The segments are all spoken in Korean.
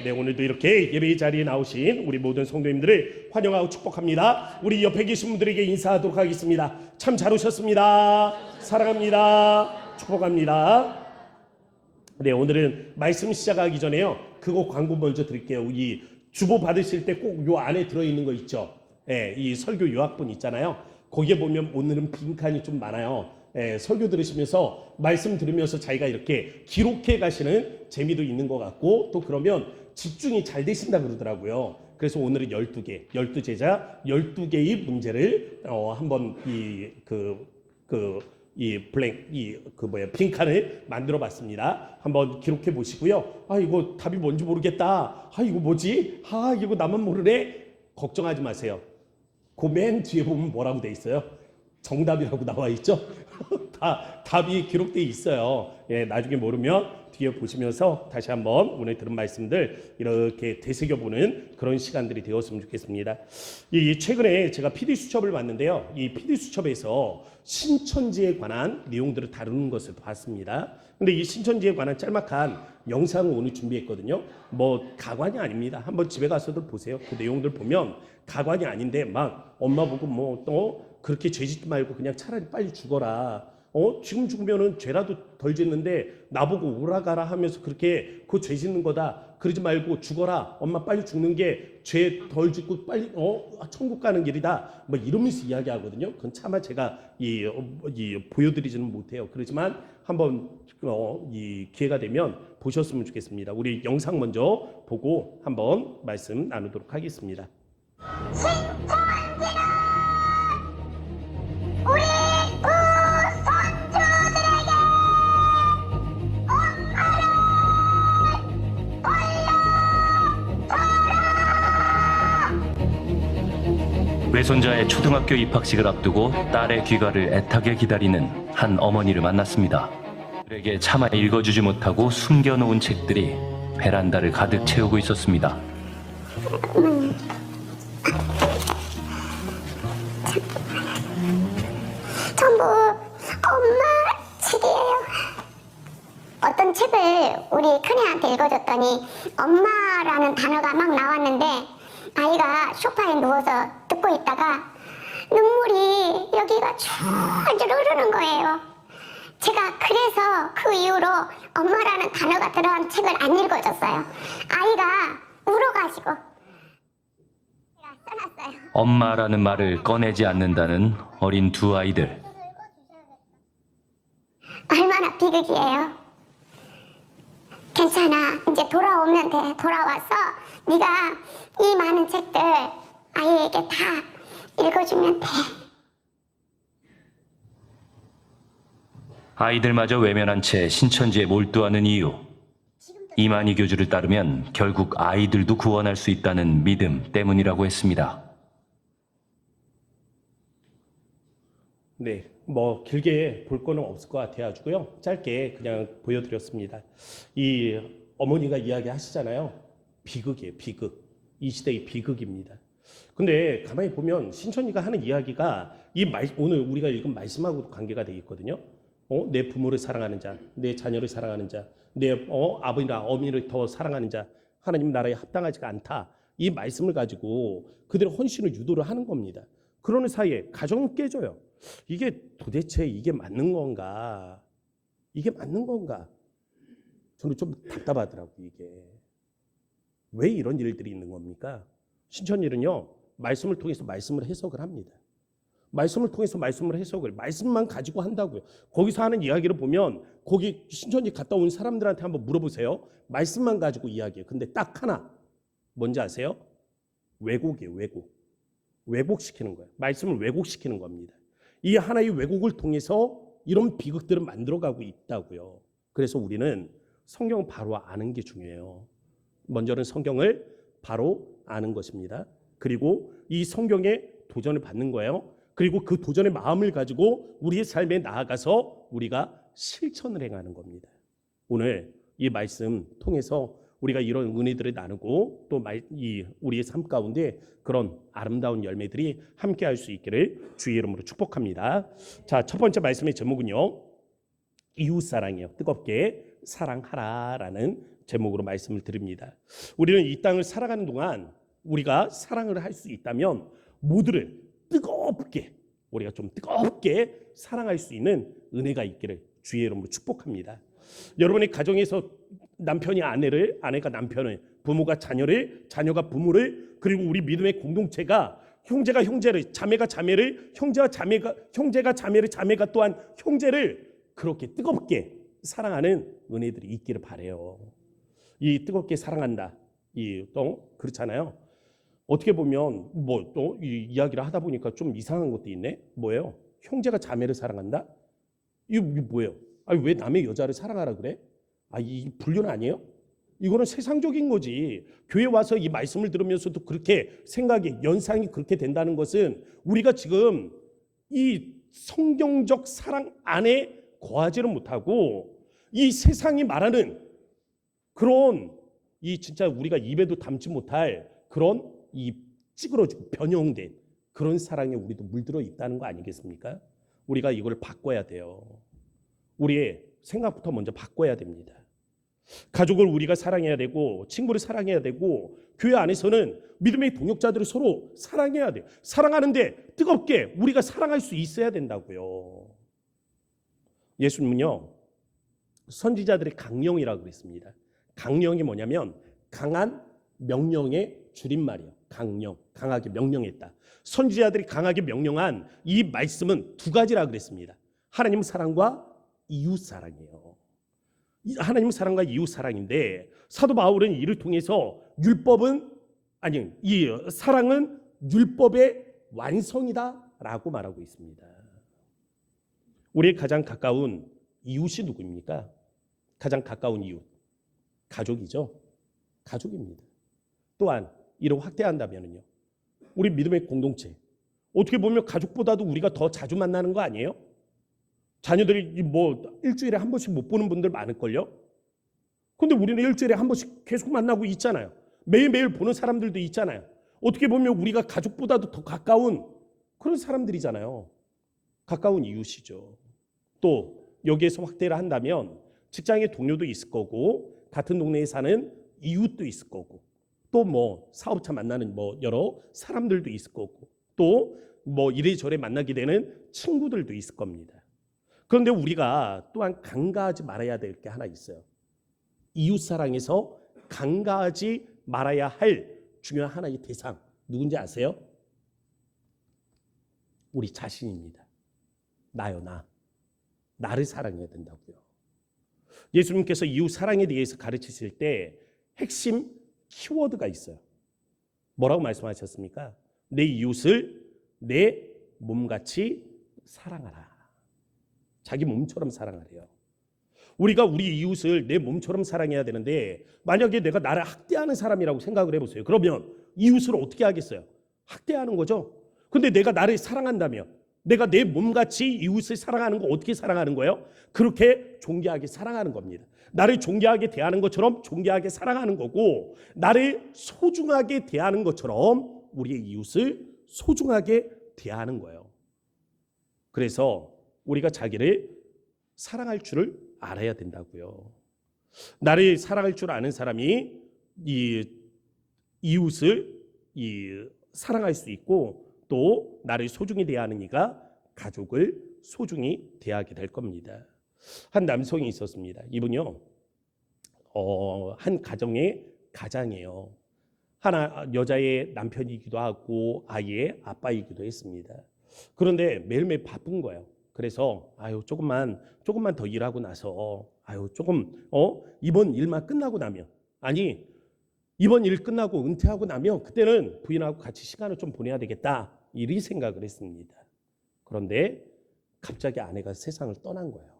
네, 오늘도 이렇게 예배의 자리에 나오신 우리 모든 성도님들을 환영하고 축복합니다. 우리 옆에 계신 분들에게 인사하도록 하겠습니다. 참 잘 오셨습니다. 사랑합니다. 축복합니다. 네, 오늘은 말씀 시작하기 전에요, 그거 광고 먼저 드릴게요. 이 주보 받으실 때 꼭 요 안에 들어있는 거 있죠. 네, 이 설교 요약본 있잖아요. 거기에 보면 오늘은 빈칸이 좀 많아요. 설교 들으시면서 말씀 들으면서 자기가 이렇게 기록해 가시는 재미도 있는 것 같고, 또 그러면 집중이 잘 되신다 그러더라고요. 그래서 오늘은 12개, 12제자 12개의 문제를 한번 빈칸을 만들어 봤습니다. 한번 기록해 보시고요. 아, 이거 답이 뭔지 모르겠다. 아, 이거 뭐지? 아, 이거 나만 모르네. 걱정하지 마세요. 그 맨 뒤에 보면 뭐라고 돼 있어요? 정답이라고 나와 있죠? 답이 기록되어 있어요. 예, 나중에 모르면 뒤에 보시면서 다시 한번 오늘 들은 말씀들 이렇게 되새겨보는 그런 시간들이 되었으면 좋겠습니다. 최근에 제가 PD수첩을 봤는데요. 이 PD수첩에서 신천지에 관한 내용들을 다루는 것을 봤습니다. 근데 이 신천지에 관한 짤막한 영상을 오늘 준비했거든요. 뭐 가관이 아닙니다. 한번 집에 가서도 보세요. 그 내용들 보면 가관이 아닌데 막 엄마 보고 뭐 또 그렇게 죄 짓지 말고 그냥 차라리 빨리 죽어라. 지금 죽으면은 죄라도 덜 짓는데 나보고 오라가라 하면서 그렇게 그 죄 짓는 거다. 그러지 말고 죽어라. 엄마 빨리 죽는 게 죄 덜 짓고 빨리 천국 가는 길이다. 뭐 이러면서 이야기하거든요. 그건 차마 제가 보여드리지는 못해요. 그렇지만 한번 이 기회가 되면 보셨으면 좋겠습니다. 우리 영상 먼저 보고 한번 말씀 나누도록 하겠습니다. 신천지는 우리 구성주들에게 엄마를 외손자의 초등학교 입학식을 앞두고 딸의 귀가를 애타게 기다리는 한 어머니를 만났습니다. 그에게 차마 읽어주지 못하고 숨겨놓은 책들이 베란다를 가득 채우고 있었습니다. 전부 엄마 책이에요. 어떤 책을 우리 큰애한테 읽어줬더니 엄마라는 단어가 막 나왔는데 아이가 소파에 누워서 듣고 있다가 눈물이 여기가 줄줄 흐르는 거예요. 제가 그래서 그 이후로 엄마라는 단어가 들어간 책을 안 읽어줬어요. 아이가 울어가지고 제가 써놨어요. 엄마라는 말을 꺼내지 않는다는 어린 두 아이들. 얼마나 비극이에요. 괜찮아. 이제 돌아오면 돼. 돌아와서 네가 이 많은 책들 아이에게 다 읽어주면 돼. 아이들마저 외면한 채 신천지에 몰두하는 이유. 이만희 교주를 따르면 결국 아이들도 구원할 수 있다는 믿음 때문이라고 했습니다. 네, 뭐 길게 볼 거는 없을 것 같아가지고요. 짧게 그냥 보여드렸습니다. 이 어머니가 이야기하시잖아요. 비극이에요, 비극. 이 시대의 비극입니다. 근데 가만히 보면 신천지가 하는 이야기가 오늘 우리가 읽은 말씀하고도 관계가 되어 있거든요. 내 부모를 사랑하는 자, 내 자녀를 사랑하는 자, 내 아버지나 어머니를 더 사랑하는 자, 하나님 나라에 합당하지가 않다. 이 말씀을 가지고 그들의 헌신을 유도를 하는 겁니다. 그러는 사이에 가정은 깨져요. 이게 도대체 이게 맞는 건가? 이게 맞는 건가? 저는 좀 답답하더라고요. 이게 왜 이런 일들이 있는 겁니까? 신천지는요, 말씀을 통해서 말씀을 해석을 합니다. 말씀을 통해서 말씀을 해석을 말씀만 가지고 한다고요. 거기서 하는 이야기를 보면 거기 신천지 갔다 온 사람들한테 한번 물어보세요. 말씀만 가지고 이야기해요. 근데 딱 하나 뭔지 아세요? 왜곡이에요. 왜곡. 왜곡시키는 거예요. 말씀을 왜곡시키는 겁니다. 이 하나의 왜곡을 통해서 이런 비극들을 만들어가고 있다고요. 그래서 우리는 성경을 바로 아는 게 중요해요. 먼저는 성경을 바로 아는 것입니다. 그리고 이 성경에 도전을 받는 거예요. 그리고 그 도전의 마음을 가지고 우리의 삶에 나아가서 우리가 실천을 행하는 겁니다. 오늘 이 말씀 통해서 우리가 이런 은혜들을 나누고 또 우리의 삶 가운데 그런 아름다운 열매들이 함께할 수 있기를 주의 이름으로 축복합니다. 자, 첫 번째 말씀의 제목은요, 이웃사랑이에요. 뜨겁게 사랑하라라는 제목으로 말씀을 드립니다. 우리는 이 땅을 살아가는 동안 우리가 사랑을 할 수 있다면 모두를 뜨겁게, 우리가 좀 뜨겁게 사랑할 수 있는 은혜가 있기를 주의 이름으로 축복합니다. 여러분의 가정에서 남편이 아내를, 아내가 남편을, 부모가 자녀를, 자녀가 부모를, 그리고 우리 믿음의 공동체가 형제가 형제를, 자매가 자매를, 형제가 자매를, 자매가 또한 형제를 그렇게 뜨겁게 사랑하는 은혜들이 있기를 바라요. 이 뜨겁게 사랑한다, 이 또 그렇잖아요. 어떻게 보면 뭐 또 이 이야기를 하다 보니까 좀 이상한 것도 있네. 뭐예요? 형제가 자매를 사랑한다? 이게 뭐예요? 아니, 왜 남의 여자를 사랑하라 그래? 아, 이 불륜 아니에요? 이거는 세상적인 거지. 교회 와서 이 말씀을 들으면서도 그렇게 생각이, 연상이 그렇게 된다는 것은 우리가 지금 이 성경적 사랑 안에 거하지를 못하고 이 세상이 말하는 그런 이 진짜 우리가 입에도 담지 못할 그런 이 찌그러지고 변형된 그런 사랑에 우리도 물들어 있다는 거 아니겠습니까? 우리가 이걸 바꿔야 돼요. 우리의 생각부터 먼저 바꿔야 됩니다. 가족을 우리가 사랑해야 되고, 친구를 사랑해야 되고, 교회 안에서는 믿음의 동역자들을 서로 사랑해야 돼요. 사랑하는데 뜨겁게 우리가 사랑할 수 있어야 된다고요. 예수님은요, 선지자들의 강령이라고 그랬습니다. 강령이 뭐냐면 강한 명령의 줄임말이에요. 강령, 강하게 명령했다. 선지자들이 강하게 명령한 이 말씀은 두 가지라 그랬습니다. 하나님 사랑과 이웃 사랑이에요. 하나님 사랑과 이웃 사랑인데, 사도 바울은 이를 통해서 이 사랑은 율법의 완성이다라고 말하고 있습니다. 우리의 가장 가까운 이웃이 누구입니까? 가장 가까운 이웃, 가족이죠. 가족입니다. 또한 이를 확대한다면요, 우리 믿음의 공동체, 어떻게 보면 가족보다도 우리가 더 자주 만나는 거 아니에요? 자녀들이 뭐 일주일에 한 번씩 못 보는 분들 많을걸요? 근데 우리는 일주일에 한 번씩 계속 만나고 있잖아요. 매일매일 보는 사람들도 있잖아요. 어떻게 보면 우리가 가족보다도 더 가까운 그런 사람들이잖아요. 가까운 이웃이죠. 또 여기에서 확대를 한다면 직장의 동료도 있을 거고, 같은 동네에 사는 이웃도 있을 거고, 또 뭐 사업차 만나는 뭐 여러 사람들도 있을 거고, 또 뭐 이래저래 만나게 되는 친구들도 있을 겁니다. 그런데 우리가 또한 간과하지 말아야 될 게 하나 있어요. 이웃 사랑에서 간과하지 말아야 할 중요한 하나의 대상, 누군지 아세요? 우리 자신입니다. 나요, 나를 사랑해야 된다고요. 예수님께서 이웃 사랑에 대해서 가르치실 때 핵심 키워드가 있어요. 뭐라고 말씀하셨습니까? 내 이웃을 내 몸같이 사랑하라. 자기 몸처럼 사랑하래요. 우리가 우리 이웃을 내 몸처럼 사랑해야 되는데, 만약에 내가 나를 학대하는 사람이라고 생각을 해보세요. 그러면 이웃을 어떻게 하겠어요? 학대하는 거죠. 근데 내가 나를 사랑한다면, 내가 내 몸같이 이웃을 사랑하는 거 어떻게 사랑하는 거예요? 그렇게 존귀하게 사랑하는 겁니다. 나를 존귀하게 대하는 것처럼 존귀하게 사랑하는 거고, 나를 소중하게 대하는 것처럼 우리의 이웃을 소중하게 대하는 거예요. 그래서 우리가 자기를 사랑할 줄을 알아야 된다고요. 나를 사랑할 줄 아는 사람이 이 이웃을 사랑할 수 있고, 또 나를 소중히 대하는 이가 가족을 소중히 대하게 될 겁니다. 한 남성이 있었습니다. 이분요, 한 가정의 가장이에요. 하나 여자의 남편이기도 하고 아이의 아빠이기도 했습니다. 그런데 매일매일 바쁜 거예요. 그래서 조금만 더 일하고 나서 이번 일만 끝나고 나면, 이번 일 끝나고 은퇴하고 나면 그때는 부인하고 같이 시간을 좀 보내야 되겠다, 이리 생각을 했습니다. 그런데 갑자기 아내가 세상을 떠난 거예요.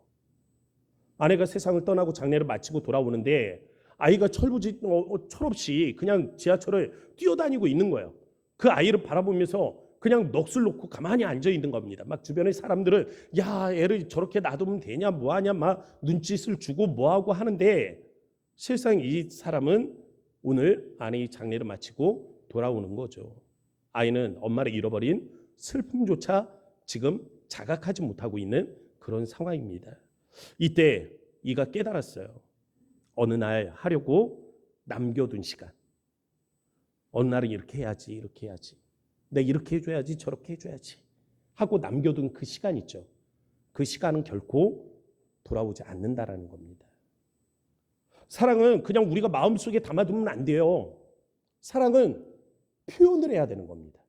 아내가 세상을 떠나고 장례를 마치고 돌아오는데 아이가 철없이 그냥 지하철을 뛰어다니고 있는 거예요. 그 아이를 바라보면서 그냥 넋을 놓고 가만히 앉아 있는 겁니다. 막 주변의 사람들은 야, 애를 저렇게 놔두면 되냐, 뭐하냐, 막 눈짓을 주고 뭐하고 하는데, 실상 이 사람은 오늘 아내의 장례를 마치고 돌아오는 거죠. 아이는 엄마를 잃어버린 슬픔조차 지금 자각하지 못하고 있는 그런 상황입니다. 이때 이가 깨달았어요. 어느 날 하려고 남겨둔 시간. 어느 날은 이렇게 해야지, 이렇게 해야지. 내가 이렇게 해줘야지, 저렇게 해줘야지 하고 남겨둔 그 시간 있죠. 그 시간은 결코 돌아오지 않는다라는 겁니다. 사랑은 그냥 우리가 마음속에 담아두면 안 돼요. 사랑은 표현을 해야 되는 겁니다.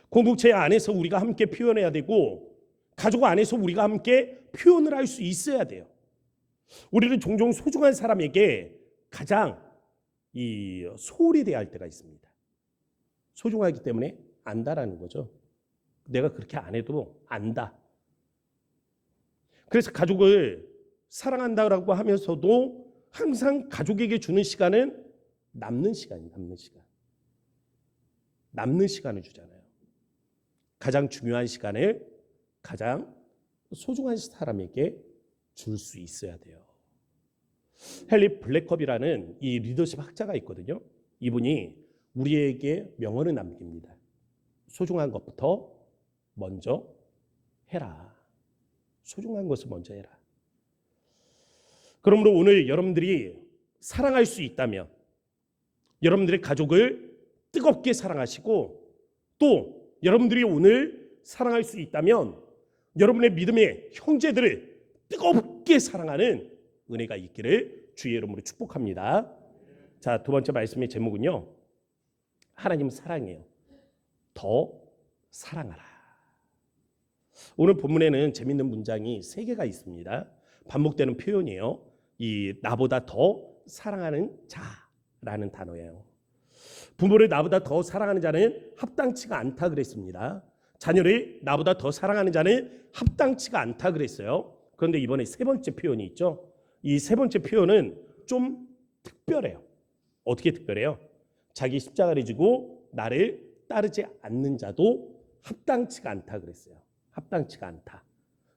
공동체 안에서 우리가 함께 표현해야 되고 가족 안에서 우리가 함께 표현을 할 수 있어야 돼요. 우리는 종종 소중한 사람에게 가장 소홀히 대할 때가 있습니다. 소중하기 때문에 안다라는 거죠. 내가 그렇게 안 해도 안다. 그래서 가족을 사랑한다라고 하면서도 항상 가족에게 주는 시간은 남는 시간이에요. 남는 시간을 주잖아요. 가장 중요한 시간을 가장 소중한 사람에게 줄 수 있어야 돼요. 헨리 블랙컵이라는 이 리더십 학자가 있거든요. 이분이 우리에게 명언을 남깁니다. 소중한 것부터 먼저 해라. 소중한 것을 먼저 해라. 그러므로 오늘 여러분들이 사랑할 수 있다면 여러분들의 가족을 뜨겁게 사랑하시고 또 여러분들이 오늘 사랑할 수 있다면 여러분의 믿음의 형제들을 뜨겁게 사랑하는 은혜가 있기를 주의 이름으로 축복합니다. 자, 두 번째 말씀의 제목은요. 하나님 사랑해요. 더 사랑하라. 오늘 본문에는 재밌는 문장이 3개가 있습니다. 반복되는 표현이에요. 이 나보다 더 사랑하는 자라는 단어예요. 부모를 나보다 더 사랑하는 자는 합당치가 않다 그랬습니다. 자녀를 나보다 더 사랑하는 자는 합당치가 않다 그랬어요. 그런데 이번에 3번째 표현이 있죠. 이 3번째 표현은 좀 특별해요. 어떻게 특별해요? 자기 십자가를 지고 나를 따르지 않는 자도 합당치가 않다 그랬어요. 합당치가 않다.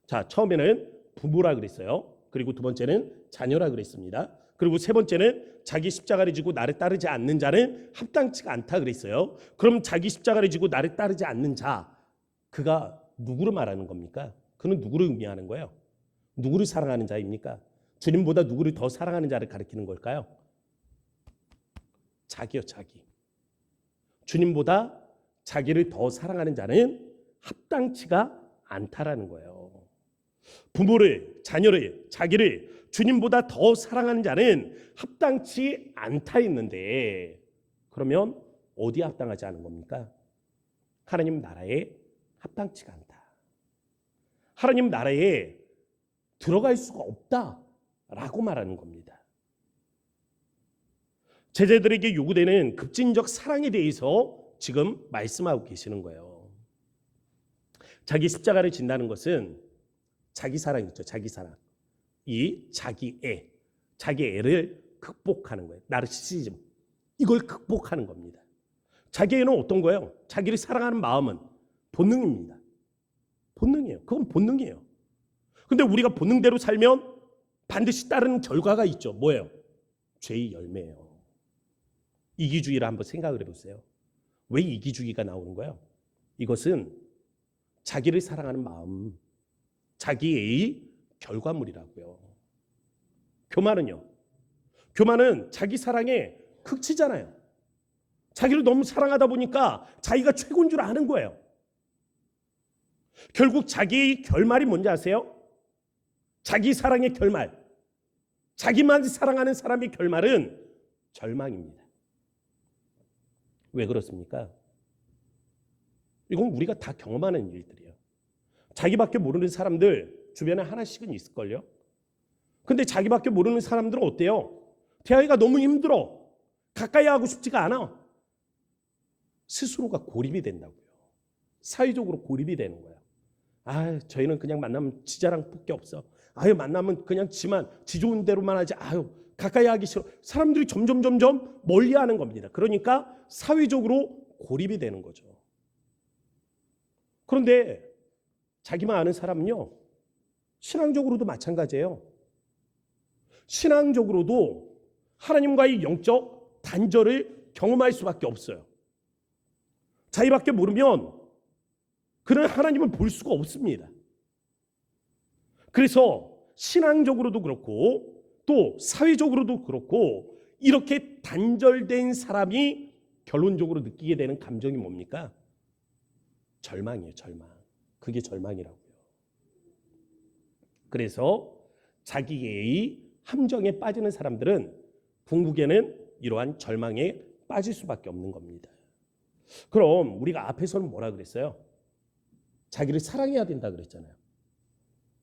자, 처음에는 부모라 그랬어요. 그리고 두 번째는 자녀라 그랬습니다. 그리고 세 번째는 자기 십자가를 지고 나를 따르지 않는 자는 합당치가 않다 그랬어요. 그럼 자기 십자가를 지고 나를 따르지 않는 자, 그가 누구를 말하는 겁니까? 그는 누구를 의미하는 거예요? 누구를 사랑하는 자입니까? 주님보다 누구를 더 사랑하는 자를 가리키는 걸까요? 자기요, 자기. 주님보다 자기를 더 사랑하는 자는 합당치가 않다라는 거예요. 부모를, 자녀를, 자기를 주님보다 더 사랑하는 자는 합당치 않다 했는데 그러면 어디에 합당하지 않은 겁니까? 하나님 나라에 합당치가 않다. 하나님 나라에 들어갈 수가 없다라고 말하는 겁니다. 제자들에게 요구되는 급진적 사랑에 대해서 지금 말씀하고 계시는 거예요. 자기 십자가를 진다는 것은 자기 사랑 있죠. 자기 사랑. 이 자기 애를 극복하는 거예요. 나르시시즘. 이걸 극복하는 겁니다. 자기 애는 어떤 거예요? 자기를 사랑하는 마음은 본능입니다. 본능이에요. 그건 본능이에요. 근데 우리가 본능대로 살면 반드시 따르는 결과가 있죠. 뭐예요? 죄의 열매예요. 이기주의를 한번 생각을 해보세요. 왜 이기주의가 나오는 거예요? 이것은 자기를 사랑하는 마음, 자기의 결과물이라고요. 교만은요? 교만은 자기 사랑의 극치잖아요. 자기를 너무 사랑하다 보니까 자기가 최고인 줄 아는 거예요. 결국 자기의 결말이 뭔지 아세요? 자기 사랑의 결말. 자기만 사랑하는 사람의 결말은 절망입니다. 왜 그렇습니까? 이건 우리가 다 경험하는 일들이에요. 자기밖에 모르는 사람들 주변에 하나씩은 있을걸요. 근데 자기밖에 모르는 사람들은 어때요? 대하기가 너무 힘들어. 가까이 하고 싶지가 않아. 스스로가 고립이 된다고요. 사회적으로 고립이 되는 거예요. 아, 저희는 그냥 만나면 지 자랑밖에 없어. 아유, 만나면 그냥 지 좋은 대로만 하지. 아유, 가까이 하기 싫어. 사람들이 점점 멀리하는 겁니다. 그러니까 사회적으로 고립이 되는 거죠. 그런데 자기만 아는 사람은요, 신앙적으로도 마찬가지예요. 신앙적으로도 하나님과의 영적 단절을 경험할 수밖에 없어요. 자기밖에 모르면 그는 하나님을 볼 수가 없습니다. 그래서 신앙적으로도 그렇고 또 사회적으로도 그렇고 이렇게 단절된 사람이 결론적으로 느끼게 되는 감정이 뭡니까? 절망이에요, 절망. 그게 절망이라고요. 그래서 자기의 함정에 빠지는 사람들은 궁극에는 이러한 절망에 빠질 수밖에 없는 겁니다. 그럼 우리가 앞에서는 뭐라 그랬어요? 자기를 사랑해야 된다 그랬잖아요.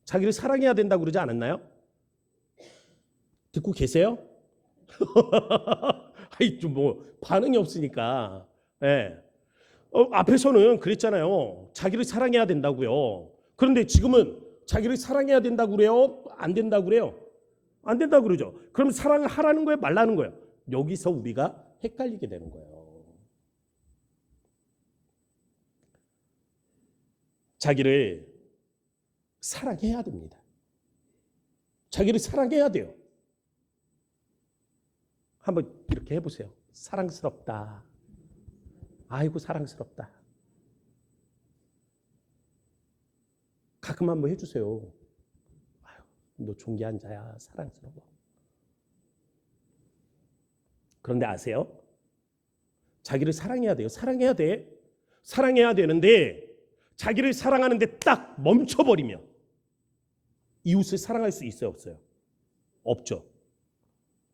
자기를 사랑해야 된다고 그러지 않았나요? 듣고 계세요? 아이 좀 뭐 반응이 없으니까. 예. 앞에서는 그랬잖아요. 자기를 사랑해야 된다고요. 그런데 지금은 자기를 사랑해야 된다고 그래요? 안 된다고 그래요? 안 된다고 그러죠. 그럼 사랑을 하라는 거예요? 말라는 거예요? 여기서 우리가 헷갈리게 되는 거예요. 자기를 사랑해야 됩니다. 자기를 사랑해야 돼요. 한번 이렇게 해보세요. 사랑스럽다. 아이고 사랑스럽다. 가끔 한번 해주세요. 아유, 너 존귀한 자야. 사랑스러워. 그런데 아세요? 자기를 사랑해야 돼요. 사랑해야 돼. 사랑해야 되는데 자기를 사랑하는데 딱 멈춰버리면 이웃을 사랑할 수 있어요? 없어요? 없죠.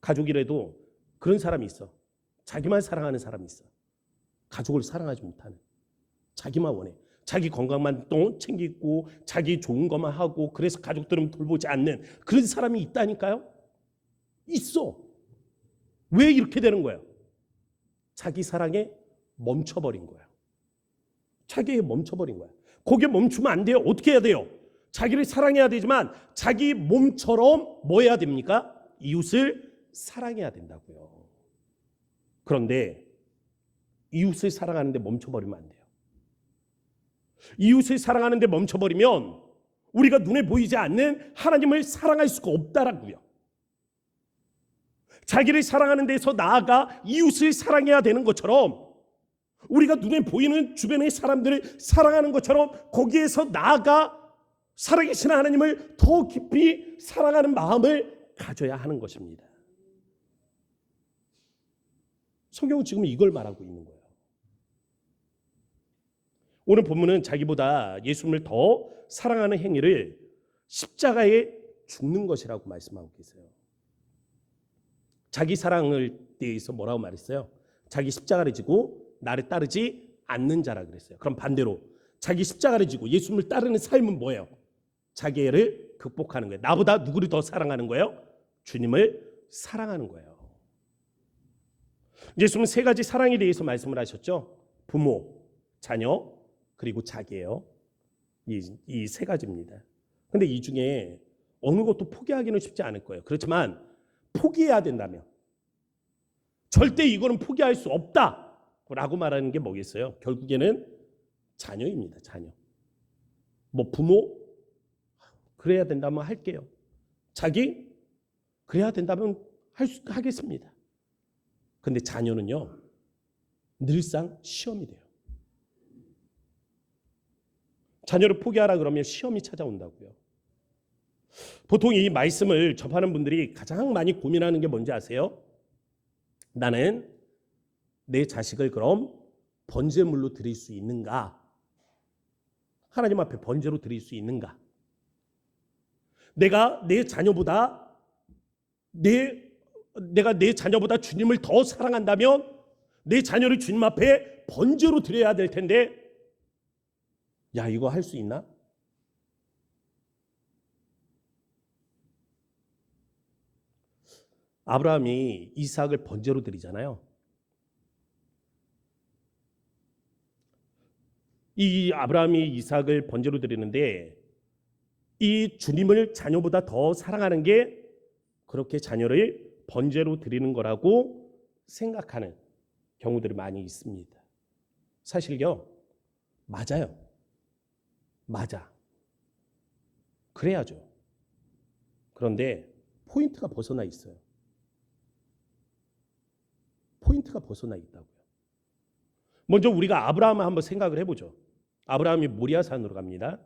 가족이라도 그런 사람이 있어. 자기만 사랑하는 사람이 있어. 가족을 사랑하지 못하는. 자기만 원해. 자기 건강만 또 챙기고 자기 좋은 것만 하고 그래서 가족들은 돌보지 않는 그런 사람이 있다니까요. 있어. 왜 이렇게 되는 거예요? 자기 사랑에 멈춰버린 거예요. 자기에 멈춰버린 거예요. 거기에 멈추면 안 돼요. 어떻게 해야 돼요? 자기를 사랑해야 되지만 자기 몸처럼 뭐 해야 됩니까? 이웃을 사랑해야 된다고요. 그런데 이웃을 사랑하는데 멈춰버리면 안 돼요. 이웃을 사랑하는데 멈춰버리면 우리가 눈에 보이지 않는 하나님을 사랑할 수가 없다라고요. 자기를 사랑하는 데서 나아가 이웃을 사랑해야 되는 것처럼 우리가 눈에 보이는 주변의 사람들을 사랑하는 것처럼 거기에서 나아가 살아계신 하나님을 더 깊이 사랑하는 마음을 가져야 하는 것입니다. 성경은 지금 이걸 말하고 있는 거예요. 오늘 본문은 자기보다 예수님을 더 사랑하는 행위를 십자가에 죽는 것이라고 말씀하고 계세요. 자기 사랑을 대해서 뭐라고 말했어요? 자기 십자가를 지고 나를 따르지 않는 자라 그랬어요. 그럼 반대로 자기 십자가를 지고 예수님을 따르는 삶은 뭐예요? 자기를 극복하는 거예요. 나보다 누구를 더 사랑하는 거예요? 주님을 사랑하는 거예요. 예수님은 세 가지 사랑에 대해서 말씀을 하셨죠. 부모, 자녀, 그리고 자기예요. 이 세 가지입니다. 근데 이 중에 어느 것도 포기하기는 쉽지 않을 거예요. 그렇지만 포기해야 된다면 절대 이거는 포기할 수 없다라고 말하는 게 뭐겠어요? 결국에는 자녀입니다. 자녀. 뭐 부모 그래야 된다면 할게요. 자기 그래야 된다면 하겠습니다. 근데 자녀는요 늘상 시험이 돼요. 자녀를 포기하라 그러면 시험이 찾아온다고요. 보통 이 말씀을 접하는 분들이 가장 많이 고민하는 게 뭔지 아세요? 나는 내 자식을 그럼 번제물로 드릴 수 있는가? 하나님 앞에 번제로 드릴 수 있는가? 내가 내 자녀보다 주님을 더 사랑한다면 내 자녀를 주님 앞에 번제로 드려야 될 텐데 야 이거 할 수 있나? 아브라함이 이삭을 번제로 드리잖아요. 이 아브라함이 이삭을 번제로 드리는데 이 주님을 자녀보다 더 사랑하는 게 그렇게 자녀를 번제로 드리는 거라고 생각하는 경우들이 많이 있습니다. 사실요, 맞아요. 맞아. 그래야죠. 그런데 포인트가 벗어나 있어요. 포인트가 벗어나 있다고요. 먼저 우리가 아브라함을 한번 생각을 해보죠. 아브라함이 모리아산으로 갑니다.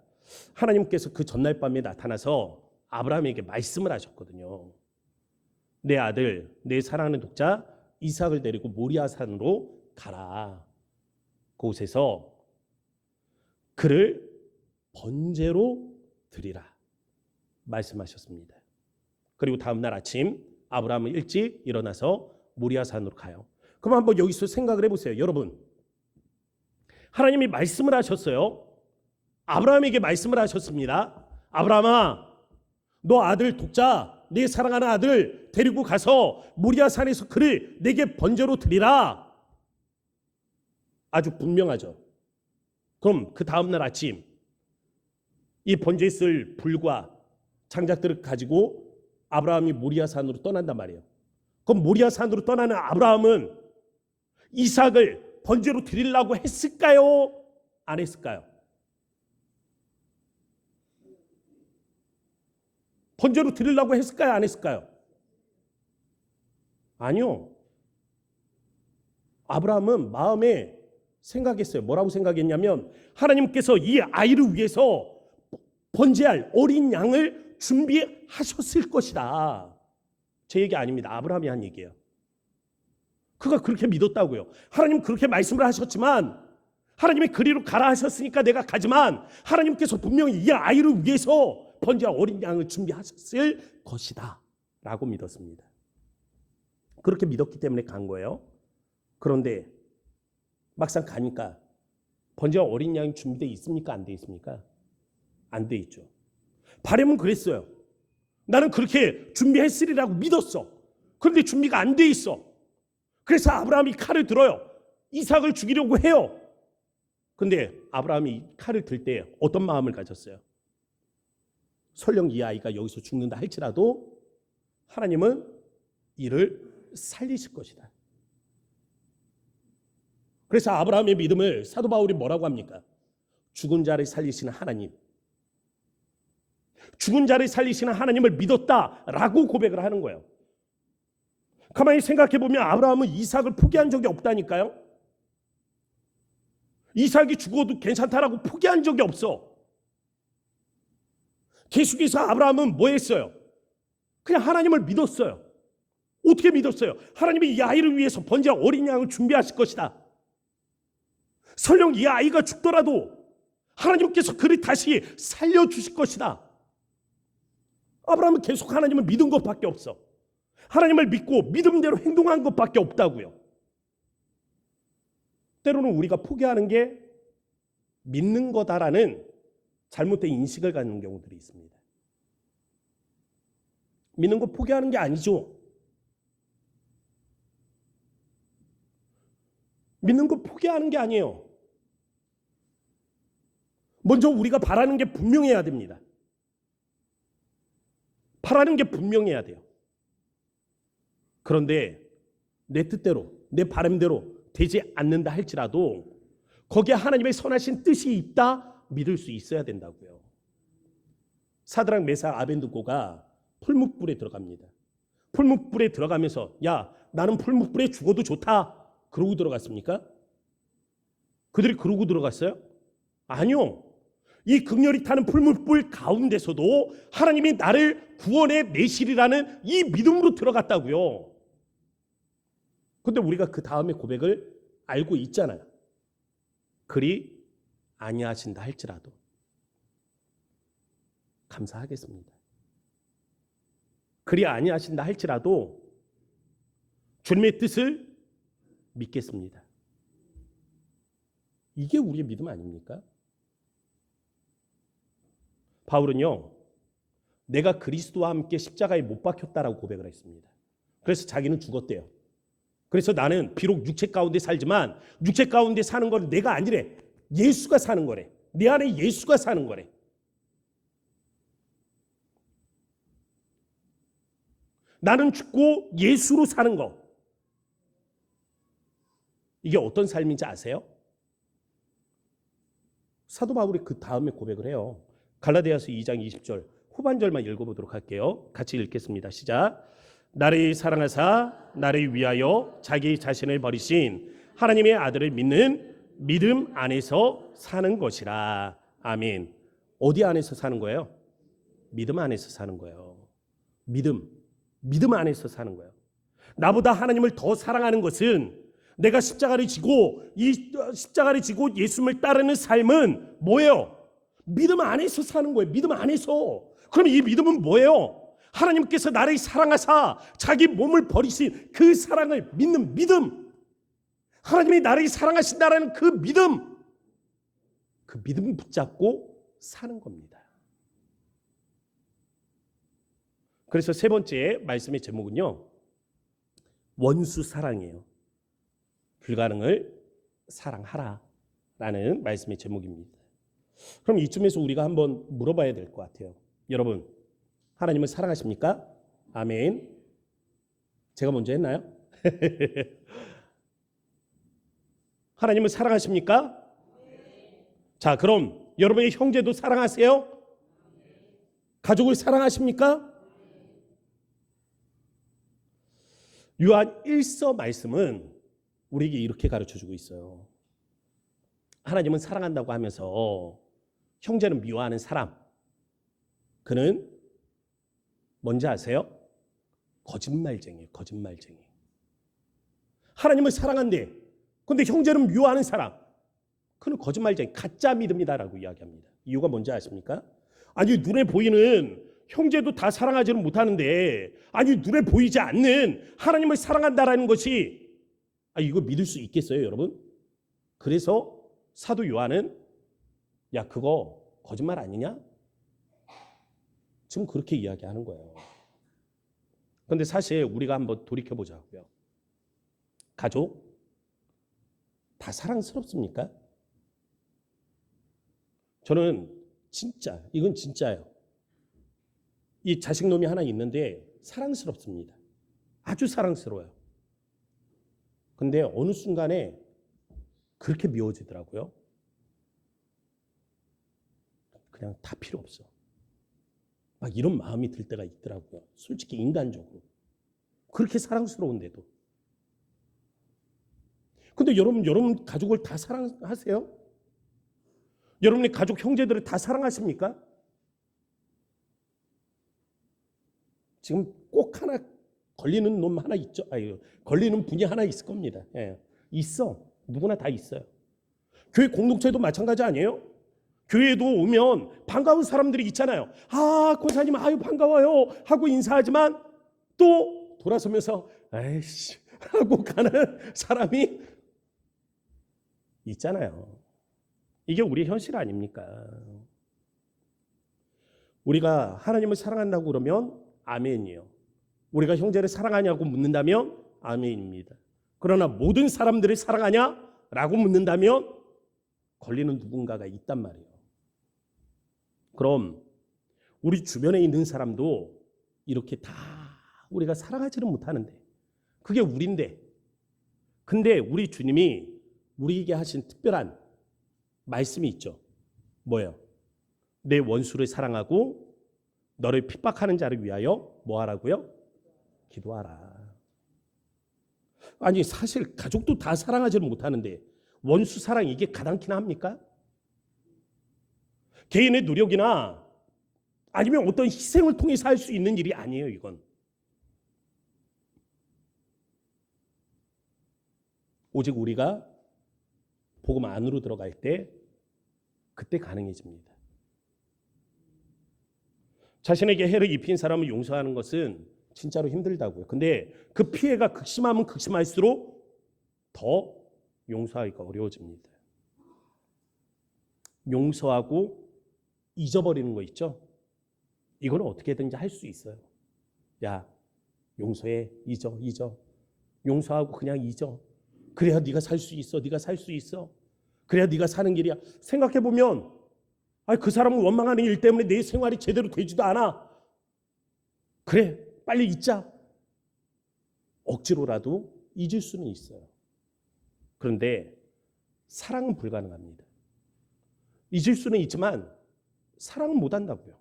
하나님께서 그 전날 밤에 나타나서 아브라함에게 말씀을 하셨거든요. 내 아들, 내 사랑하는 독자 이삭을 데리고 모리아 산으로 가라. 그곳에서 그를 번제로 드리라 말씀하셨습니다. 그리고 다음 날 아침 아브라함은 일찍 일어나서 모리아 산으로 가요. 그럼 한번 여기서 생각을 해보세요. 여러분, 하나님이 말씀을 하셨어요. 아브라함에게 말씀을 하셨습니다. 아브라함아, 너 아들 독자, 내 사랑하는 아들 데리고 가서 모리아 산에서 그를 내게 번제로 드리라. 아주 분명하죠. 그럼 그 다음날 아침 이 번제에 쓸 불과 장작들을 가지고 아브라함이 모리아 산으로 떠난단 말이에요. 그럼 모리아 산으로 떠나는 아브라함은 이삭을 번제로 드리려고 했을까요? 안 했을까요? 번제로 드리려고 했을까요? 안 했을까요? 아니요. 아브라함은 마음에 생각했어요. 뭐라고 생각했냐면 하나님께서 이 아이를 위해서 번제할 어린 양을 준비하셨을 것이다. 제 얘기 아닙니다. 아브라함이 한 얘기예요. 그가 그렇게 믿었다고요. 하나님 그렇게 말씀을 하셨지만 하나님이 그리로 가라 하셨으니까 내가 가지만 하나님께서 분명히 이 아이를 위해서 번제할 어린 양을 준비하셨을 것이다 라고 믿었습니다. 그렇게 믿었기 때문에 간 거예요. 그런데 막상 가니까 번제할 어린 양이 준비되어 있습니까? 안 돼 있습니까? 안 돼 있죠. 바람은 그랬어요. 나는 그렇게 준비했으리라고 믿었어. 그런데 준비가 안 돼 있어. 그래서 아브라함이 칼을 들어요. 이삭을 죽이려고 해요. 근데 아브라함이 칼을 들 때 어떤 마음을 가졌어요? 설령 이 아이가 여기서 죽는다 할지라도 하나님은 이를 살리실 것이다. 그래서 아브라함의 믿음을 사도 바울이 뭐라고 합니까? 죽은 자를 살리시는 하나님, 죽은 자를 살리시는 하나님을 믿었다라고 고백을 하는 거예요. 가만히 생각해보면 아브라함은 이삭을 포기한 적이 없다니까요. 이삭이 죽어도 괜찮다라고 포기한 적이 없어. 계속해서 아브라함은 뭐 했어요? 그냥 하나님을 믿었어요. 어떻게 믿었어요? 하나님이 이 아이를 위해서 번제할 어린 양을 준비하실 것이다. 설령 이 아이가 죽더라도 하나님께서 그를 다시 살려주실 것이다. 아브라함은 계속 하나님을 믿은 것밖에 없어. 하나님을 믿고 믿음대로 행동한 것밖에 없다고요. 때로는 우리가 포기하는 게 믿는 거다라는 잘못된 인식을 갖는 경우들이 있습니다. 믿는 거 포기하는 게 아니죠. 믿는 거 포기하는 게 아니에요. 먼저 우리가 바라는 게 분명해야 됩니다. 바라는 게 분명해야 돼요. 그런데 내 뜻대로, 내 바람대로 되지 않는다 할지라도 거기에 하나님의 선하신 뜻이 있다 믿을 수 있어야 된다고요. 사드락 메삭 아벤느고가 풀무불에 들어갑니다. 풀무불에 들어가면서 야, 나는 풀무불에 죽어도 좋다 그러고 들어갔습니까? 그들이 그러고 들어갔어요? 아니요. 이 극렬히 타는 풀무불 가운데서도 하나님이 나를 구원해 내시리라는 이 믿음으로 들어갔다고요. 근데 우리가 그 다음에 고백을 알고 있잖아요. 그리 아니하신다 할지라도 감사하겠습니다. 그리 아니하신다 할지라도 주님의 뜻을 믿겠습니다. 이게 우리의 믿음 아닙니까? 바울은요, 내가 그리스도와 함께 십자가에 못 박혔다라고 고백을 했습니다. 그래서 자기는 죽었대요. 그래서 나는 비록 육체 가운데 살지만 육체 가운데 사는 건 내가 아니래. 예수가 사는 거래. 내 안에 예수가 사는 거래. 나는 죽고 예수로 사는 거. 이게 어떤 삶인지 아세요? 사도 바울이 그 다음에 고백을 해요. 갈라디아서 2장 20절 후반절만 읽어보도록 할게요. 같이 읽겠습니다. 시작. 나를 사랑하사 나를 위하여 자기 자신을 버리신 하나님의 아들을 믿는 믿음 안에서 사는 것이라. 아멘. 어디 안에서 사는 거예요? 믿음 안에서 사는 거예요. 믿음. 믿음 안에서 사는 거예요. 나보다 하나님을 더 사랑하는 것은 내가 십자가를 지고 이 십자가를 지고 예수님을 따르는 삶은 뭐예요? 믿음 안에서 사는 거예요. 믿음 안에서. 그럼 이 믿음은 뭐예요? 하나님께서 나를 사랑하사 자기 몸을 버리신 그 사랑을 믿는 믿음. 하나님이 나를 사랑하신다라는 그 믿음. 그 믿음 붙잡고 사는 겁니다. 그래서 세 번째 말씀의 제목은요, 원수 사랑이에요. 불가능을 사랑하라 라는 말씀의 제목입니다. 그럼 이쯤에서 우리가 한번 물어봐야 될 것 같아요. 여러분, 하나님을 사랑하십니까? 아멘. 제가 먼저 했나요? 하나님을 사랑하십니까? 자, 그럼 여러분의 형제도 사랑하세요? 가족을 사랑하십니까? 요한 1서 말씀은 우리에게 이렇게 가르쳐주고 있어요. 하나님은 사랑한다고 하면서 형제는 미워하는 사람, 그는 뭔지 아세요? 거짓말쟁이에요. 거짓말쟁이. 하나님을 사랑한대, 근데 형제는 미워하는 사람, 그는 거짓말쟁이, 가짜 믿음이다라고 이야기합니다. 이유가 뭔지 아십니까? 아니, 눈에 보이는 형제도 다 사랑하지는 못하는데, 아니, 눈에 보이지 않는 하나님을 사랑한다라는 것이, 이거 믿을 수 있겠어요, 여러분? 그래서 사도 요한은, 야, 그거 거짓말 아니냐? 지금 그렇게 이야기하는 거예요. 그런데 사실 우리가 한번 돌이켜보자고요. 가족 다 사랑스럽습니까? 저는 진짜, 이건 진짜예요. 이 자식놈이 하나 있는데 사랑스럽습니다. 아주 사랑스러워요. 근데 어느 순간에 그렇게 미워지더라고요. 그냥 다 필요 없어. 막 이런 마음이 들 때가 있더라고요. 솔직히 인간적으로. 그렇게 사랑스러운데도. 근데 여러분 가족을 다 사랑하세요? 여러분의 가족 형제들을 다 사랑하십니까? 지금 꼭 하나 걸리는 놈 하나 있죠. 걸리는 분이 하나 있을 겁니다. 예, 있어. 누구나 다 있어요. 교회 공동체도 마찬가지 아니에요? 교회에도 오면 반가운 사람들이 있잖아요. 권사님, 반가워요 하고 인사하지만 또 돌아서면서 아이씨 하고 가는 사람이 있잖아요. 이게 우리의 현실 아닙니까? 우리가 하나님을 사랑한다고 그러면 아멘이에요. 우리가 형제를 사랑하냐고 묻는다면 아멘입니다. 그러나 모든 사람들을 사랑하냐라고 묻는다면 걸리는 누군가가 있단 말이에요. 그럼 우리 주변에 있는 사람도 이렇게 다 우리가 사랑하지는 못하는데, 그게 우린데, 근데 우리 주님이 우리에게 하신 특별한 말씀이 있죠. 뭐예요? 내 원수를 사랑하고 너를 핍박하는 자를 위하여 뭐 하라고요? 기도하라. 아니, 사실 가족도 다 사랑하지는 못하는데 원수 사랑, 이게 가당키나 합니까? 개인의 노력이나 아니면 어떤 희생을 통해서 할 수 있는 일이 아니에요, 이건. 오직 우리가 복음 안으로 들어갈 때 그때 가능해집니다. 자신에게 해를 입힌 사람을 용서하는 것은 진짜로 힘들다고요. 근데 그 피해가 극심하면 극심할수록 더 용서하기가 어려워집니다. 용서하고 잊어버리는 거 있죠? 이거는 어떻게든지 할 수 있어요. 야, 용서해. 잊어. 용서하고 그냥 잊어. 그래야 네가 살 수 있어. 네가 살 수 있어. 그래야 네가 사는 길이야. 생각해보면 그 사람은 원망하는 일 때문에 내 생활이 제대로 되지도 않아. 그래, 빨리 잊자. 억지로라도 잊을 수는 있어요. 그런데 사랑은 불가능합니다. 잊을 수는 있지만 사랑은 못한다고요.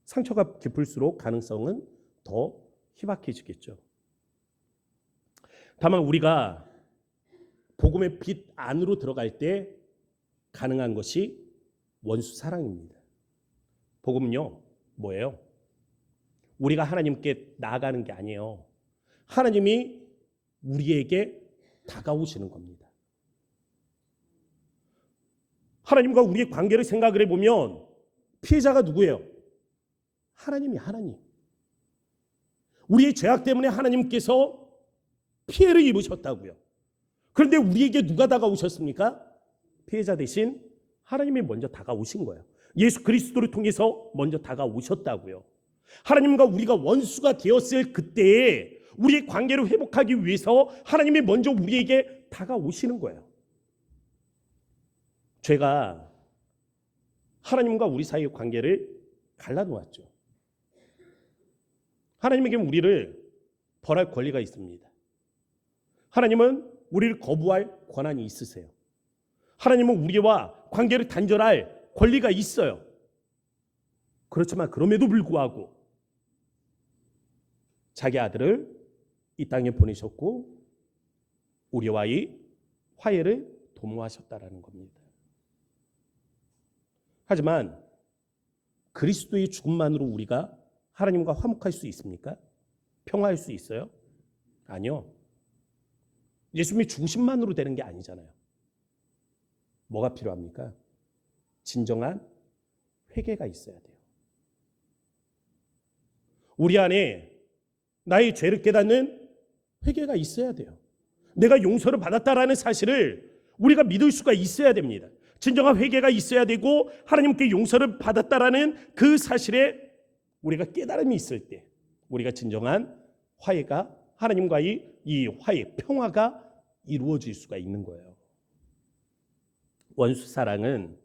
상처가 깊을수록 가능성은 더 희박해지겠죠. 다만 우리가 복음의 빛 안으로 들어갈 때 가능한 것이 원수 사랑입니다. 복음은요, 뭐예요? 우리가 하나님께 나아가는 게 아니에요. 하나님이 우리에게 다가오시는 겁니다. 하나님과 우리의 관계를 생각을 해보면 피해자가 누구예요? 하나님이 하나님. 우리의 죄악 때문에 하나님께서 피해를 입으셨다고요. 그런데 우리에게 누가 다가오셨습니까? 피해자 대신 하나님이 먼저 다가오신 거예요. 예수 그리스도를 통해서 먼저 다가오셨다고요. 하나님과 우리가 원수가 되었을 그때에 우리의 관계를 회복하기 위해서 하나님이 먼저 우리에게 다가오시는 거예요. 죄가 하나님과 우리 사이의 관계를 갈라놓았죠. 하나님에게 우리를 벌할 권리가 있습니다. 하나님은 우리를 거부할 권한이 있으세요. 하나님은 우리와 관계를 단절할 권리가 있어요. 그렇지만 그럼에도 불구하고 자기 아들을 이 땅에 보내셨고 우리와의 화해를 도모하셨다라는 겁니다. 하지만 그리스도의 죽음만으로 우리가 하나님과 화목할 수 있습니까? 평화할 수 있어요? 아니요. 예수님이 죽으심만으로 되는 게 아니잖아요. 뭐가 필요합니까? 진정한 회개가 있어야 돼요. 우리 안에 나의 죄를 깨닫는 회개가 있어야 돼요. 내가 용서를 받았다라는 사실을 우리가 믿을 수가 있어야 됩니다. 진정한 회개가 있어야 되고 하나님께 용서를 받았다라는 그 사실에 우리가 깨달음이 있을 때 우리가 진정한 화해가 하나님과의 이 화해, 평화가 이루어질 수가 있는 거예요. 원수 사랑은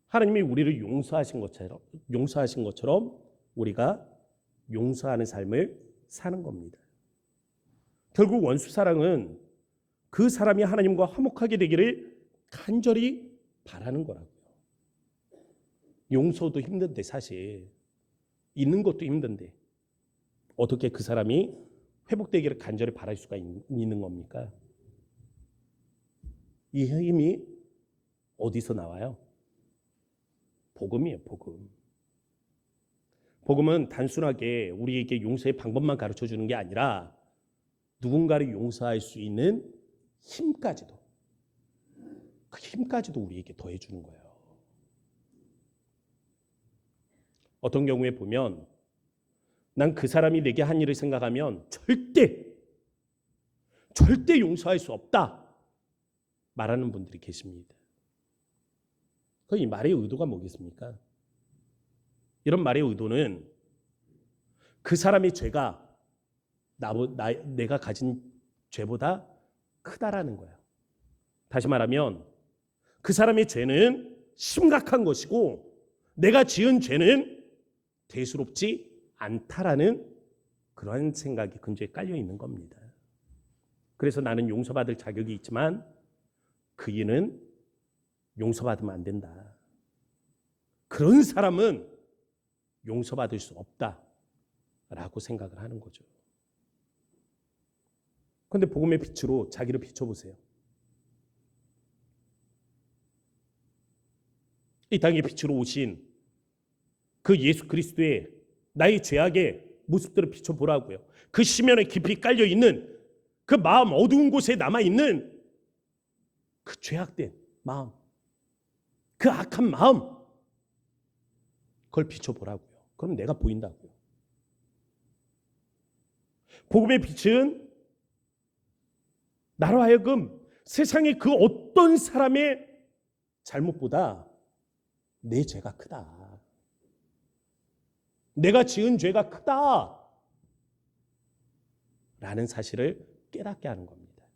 하나님이 우리를 용서하신 것처럼 우리가 용서하는 삶을 사는 겁니다. 결국 원수 사랑은 그 사람이 하나님과 화목하게 되기를 간절히 바라는 거라고요. 용서도 힘든데 사실 있는 것도 힘든데 어떻게 그 사람이 회복되기를 간절히 바랄 수가 있는 겁니까? 이 힘이 어디서 나와요? 복음이에요, 복음. 복음은 단순하게 우리에게 용서의 방법만 가르쳐 주는 게 아니라 누군가를 용서할 수 있는 힘까지도, 그 힘까지도 우리에게 더해 주는 거예요. 어떤 경우에 보면 난 그 사람이 내게 한 일을 생각하면 절대 용서할 수 없다 말하는 분들이 계십니다. 그 이 말의 의도가 뭐겠습니까? 이런 말의 의도는 그 사람의 죄가 내가 가진 죄보다 크다라는 거예요. 다시 말하면 그 사람의 죄는 심각한 것이고 내가 지은 죄는 대수롭지 않다라는 그러한 생각이 근저에 깔려 있는 겁니다. 그래서 나는 용서받을 자격이 있지만 그 이는 용서받으면 안 된다. 그런 사람은 용서받을 수 없다라고 생각을 하는 거죠. 그런데 복음의 빛으로 자기를 비춰보세요. 이 땅의 빛으로 오신 그 예수 그리스도의 나의 죄악의 모습들을 비춰보라고요. 그 시면에 깊이 깔려있는 그 마음 어두운 곳에 남아있는 그 죄악된 마음, 그 악한 마음, 그걸 비춰보라고요. 그럼 내가 보인다고요. 복음의 빛은 나로 하여금 세상의 그 어떤 사람의 잘못보다 내 죄가 크다. 내가 지은 죄가 크다. 라는 사실을 깨닫게 하는 겁니다.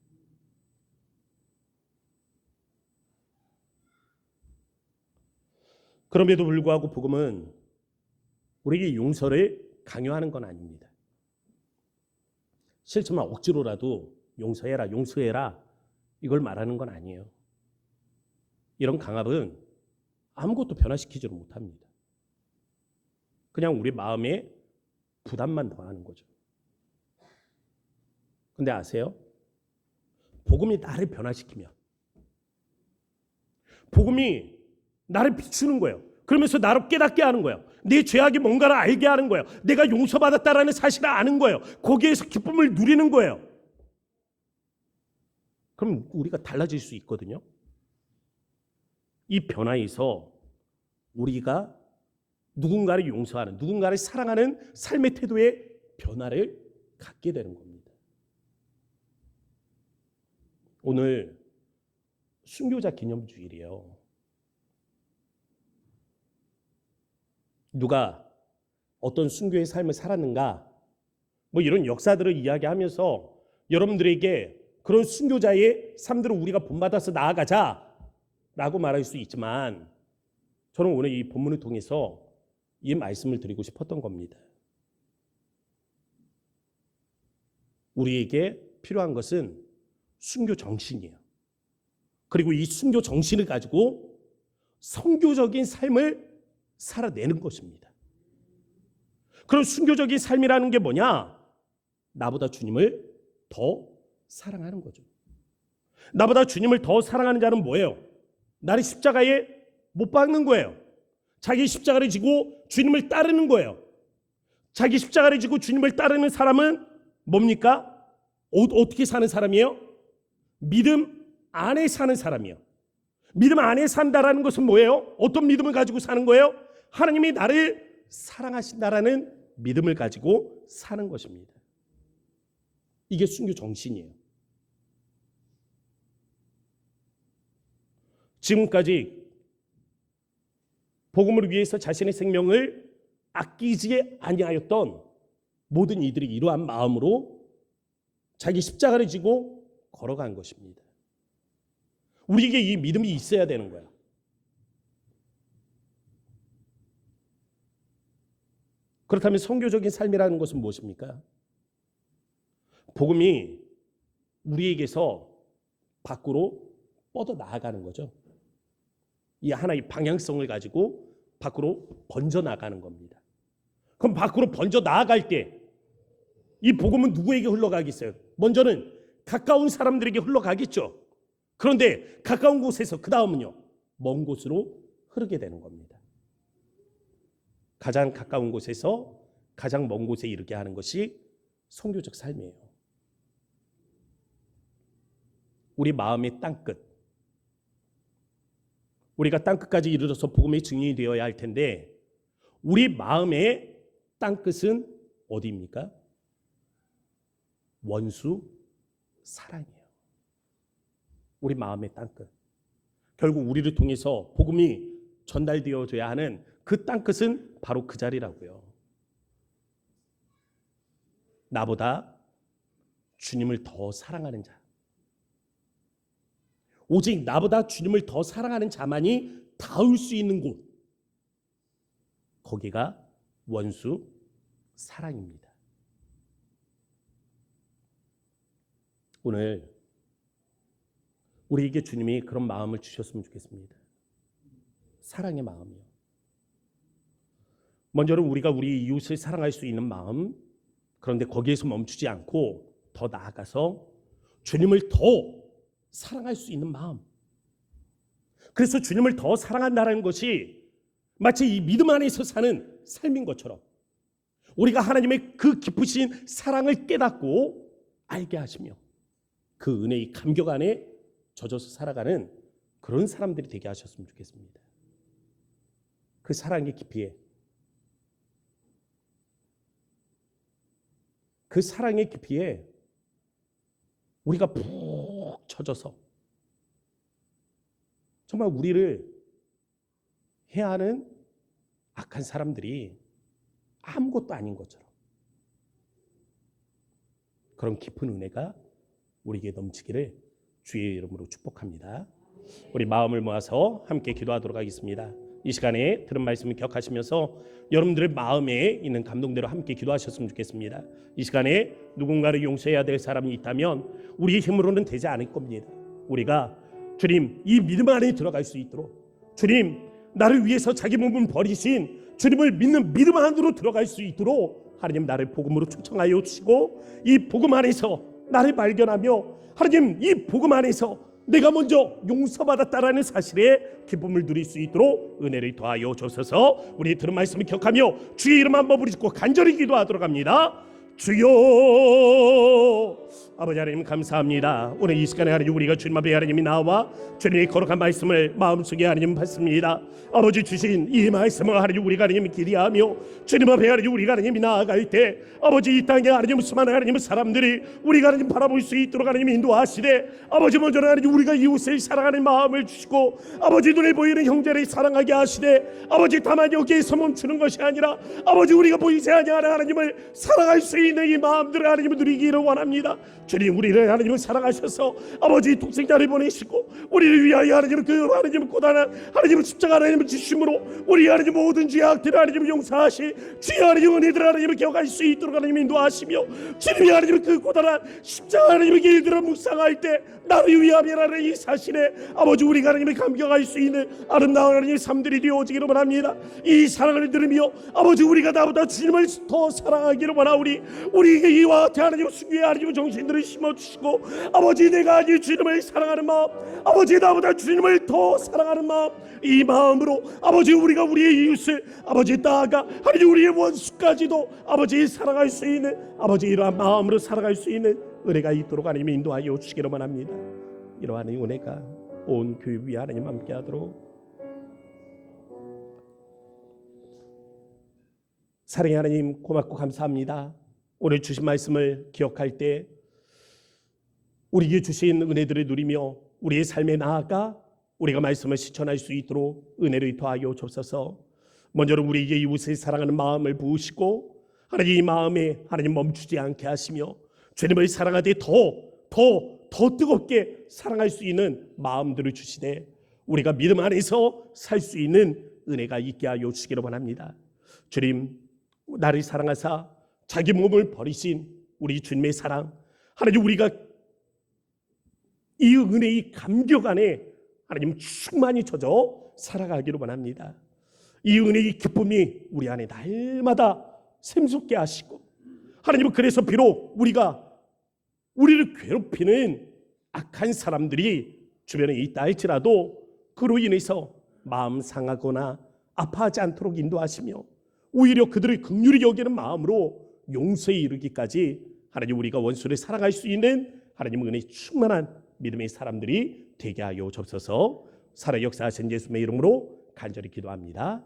그럼에도 불구하고 복음은 우리에게 용서를 강요하는 건 아닙니다. 싫지만 억지로라도 용서해라 이걸 말하는 건 아니에요. 이런 강압은 아무것도 변화시키지를 못합니다. 그냥 우리 마음에 부담만 더하는 거죠. 근데 아세요? 복음이 나를 변화시키면, 복음이 나를 비추는 거예요. 그러면서 나를 깨닫게 하는 거예요. 내 죄악이 뭔가를 알게 하는 거예요. 내가 용서받았다라는 사실을 아는 거예요. 거기에서 기쁨을 누리는 거예요. 그럼 우리가 달라질 수 있거든요. 이 변화에서 우리가 누군가를 용서하는, 누군가를 사랑하는 삶의 태도의 변화를 갖게 되는 겁니다. 오늘 순교자 기념주일이에요. 누가 어떤 순교의 삶을 살았는가, 뭐 이런 역사들을 이야기하면서 여러분들에게 그런 순교자의 삶들을 우리가 본받아서 나아가자라고 말할 수 있지만, 저는 오늘 이 본문을 통해서 이 말씀을 드리고 싶었던 겁니다. 우리에게 필요한 것은 순교 정신이에요. 그리고 이 순교 정신을 가지고 선교적인 삶을 살아내는 것입니다. 그런 순교적인 삶이라는 게 뭐냐? 나보다 주님을 더 사랑하는 거죠. 나보다 주님을 더 사랑하는 자는 뭐예요? 나를 십자가에 못 박는 거예요. 자기 십자가를 지고 주님을 따르는 거예요. 자기 십자가를 지고 주님을 따르는 사람은 뭡니까? 어떻게 사는 사람이에요? 믿음 안에 사는 사람이에요. 믿음 안에 산다라는 것은 뭐예요? 어떤 믿음을 가지고 사는 거예요? 하나님이 나를 사랑하신다라는 믿음을 가지고 사는 것입니다. 이게 순교 정신이에요. 지금까지 복음을 위해서 자신의 생명을 아끼지 아니하였던 모든 이들이 이러한 마음으로 자기 십자가를 지고 걸어간 것입니다. 우리에게 이 믿음이 있어야 되는 거야. 그렇다면 선교적인 삶이라는 것은 무엇입니까? 복음이 우리에게서 밖으로 뻗어 나아가는 거죠. 이 하나의 방향성을 가지고 밖으로 번져 나가는 겁니다. 그럼 밖으로 번져 나아갈 때 이 복음은 누구에게 흘러가겠어요? 먼저는 가까운 사람들에게 흘러가겠죠. 그런데 가까운 곳에서 그 다음은요, 먼 곳으로 흐르게 되는 겁니다. 가장 가까운 곳에서 가장 먼 곳에 이르게 하는 것이 선교적 삶이에요. 우리 마음의 땅끝, 우리가 땅끝까지 이르러서 복음의 증인이 되어야 할 텐데, 우리 마음의 땅끝은 어디입니까? 원수 사랑이에요. 우리 마음의 땅끝. 결국 우리를 통해서 복음이 전달되어져야 하는 그 땅끝은 바로 그 자리라고요. 나보다 주님을 더 사랑하는 자, 오직 나보다 주님을 더 사랑하는 자만이 닿을 수 있는 곳, 거기가 원수 사랑입니다. 오늘 우리에게 주님이 그런 마음을 주셨으면 좋겠습니다. 사랑의 마음이요. 먼저는 우리가 우리 이웃을 사랑할 수 있는 마음, 그런데 거기에서 멈추지 않고 더 나아가서 주님을 더 사랑할 수 있는 마음. 그래서 주님을 더 사랑한다는 것이 마치 이 믿음 안에서 사는 삶인 것처럼 우리가 하나님의 그 깊으신 사랑을 깨닫고 알게 하시며 그 은혜의 감격 안에 젖어서 살아가는 그런 사람들이 되게 하셨으면 좋겠습니다. 그 사랑의 깊이에, 그 사랑의 깊이에 우리가 푹 젖어서 정말 우리를 해하는 악한 사람들이 아무것도 아닌 것처럼 그런 깊은 은혜가 우리에게 넘치기를 주의 이름으로 축복합니다. 우리 마음을 모아서 함께 기도하도록 하겠습니다. 이 시간에 들은 말씀을 기억하시면서 여러분들의 마음에 있는 감동대로 함께 기도하셨으면 좋겠습니다. 이 시간에 누군가를 용서해야 될 사람이 있다면 우리의 힘으로는 되지 않을 겁니다. 우리가 주님 이 믿음 안에 들어갈 수 있도록, 주님 나를 위해서 자기 몸을 버리신 주님을 믿는 믿음 안으로 들어갈 수 있도록 하나님 나를 복음으로 초청하여 주시고 이 복음 안에서 나를 발견하며 하나님 이 복음 안에서 내가 먼저 용서받았다라는 사실에 기쁨을 누릴 수 있도록 은혜를 더하여 주옵소서. 우리 들은 말씀을 기억하며 주의 이름 한번 부르짖고 간절히 기도하도록 합니다. 주여, 아버지 하나님 감사합니다. 오늘 이 시간에 하나님 우리가 주님 앞에 하나님이 나와 주님의 거룩한 말씀을 마음속에 하나님 받습니다. 아버지 주신 이 말씀을 하나님 우리가 하나님 기대하며 주님 앞에 하나님 우리가 하나님이 나아갈 때 아버지 이 땅에 하나님 수많은 하나님 사람들이 우리가 하나님 바라볼 수 있도록 하나님 인도하시되 아버지 먼저는 하나님 우리가 이웃을 사랑하는 마음을 주시고 아버지 눈에 보이는 형제를 사랑하게 하시되 아버지 다만 여기에서 멈추는 것이 아니라 아버지 우리가 보이지 아니하는 하나님을 사랑할 수 있는 이 마음들을 하나님을 누리기를 원합니다. 주님 우리를 하나님을 사랑하셔서 아버지 독생자를 보내시고 우리를 위하여 하나님을 그 하나님을 고단한 하나님을 십자가 하나님을 지심으로 우리 하나님 모든 죄악들을 하나님을 용서하시 주의 하나님 은혜들을 하나님을 기억할 수 있도록 하나님 인도하시며 주님이 하나님을 그 고단한 십자가 하나님의 길들을 묵상할 때 나를 위함이라는 이 사실에 아버지 우리가 하나님을 감격할 수 있는 아름다운 하나님의 삶들이 되어지기를 원합니다. 이 사랑을 들으며 아버지 우리가 나보다 주님을 더 사랑하기를 원하오니 우리에게 이와 같은 하나님의 순교의 하나님의 정신들을 심어주시고 아버지 내가 아니 주님을 사랑하는 마음 아버지 나보다 주님을 더 사랑하는 마음 이 마음으로 아버지 우리가 우리의 이웃을 아버지 나아가 하나님 우리의 원수까지도 아버지 사랑할 수 있는 아버지 이러한 마음으로 살아갈 수 있는 은혜가 있도록 하나님 인도하여 주시기로만 합니다. 이러한 은혜가 온 교회 위에 하나님 함께하도록 사랑의 하나님 고맙고 감사합니다. 오늘 주신 말씀을 기억할 때 우리에게 주신 은혜들을 누리며 우리의 삶에 나아가 우리가 말씀을 실천할 수 있도록 은혜를 더하여 주옵소서. 먼저는 우리에게 이웃을 사랑하는 마음을 부으시고 하나님 이 마음에 하나님 멈추지 않게 하시며 주님을 사랑하되 더 뜨겁게 사랑할 수 있는 마음들을 주시되 우리가 믿음 안에서 살 수 있는 은혜가 있게 하여 주시기를 원합니다. 주님 나를 사랑하사 자기 몸을 버리신 우리 주님의 사랑 하나님 우리가 이 은혜의 감격 안에 하나님 충만히 젖어 살아가기를 원합니다. 이 은혜의 기쁨이 우리 안에 날마다 샘솟게 하시고 하나님은 그래서 비록 우리를 괴롭히는 악한 사람들이 주변에 있다 할지라도 그로 인해서 마음 상하거나 아파하지 않도록 인도하시며 오히려 그들을 긍휼히 여기는 마음으로 용서에 이르기까지 하나님 우리가 원수를 사랑할 수 있는 하나님 은혜 충만한 믿음의 사람들이 되게 하여 주옵소서. 살아 역사하신 예수님의 이름으로 간절히 기도합니다.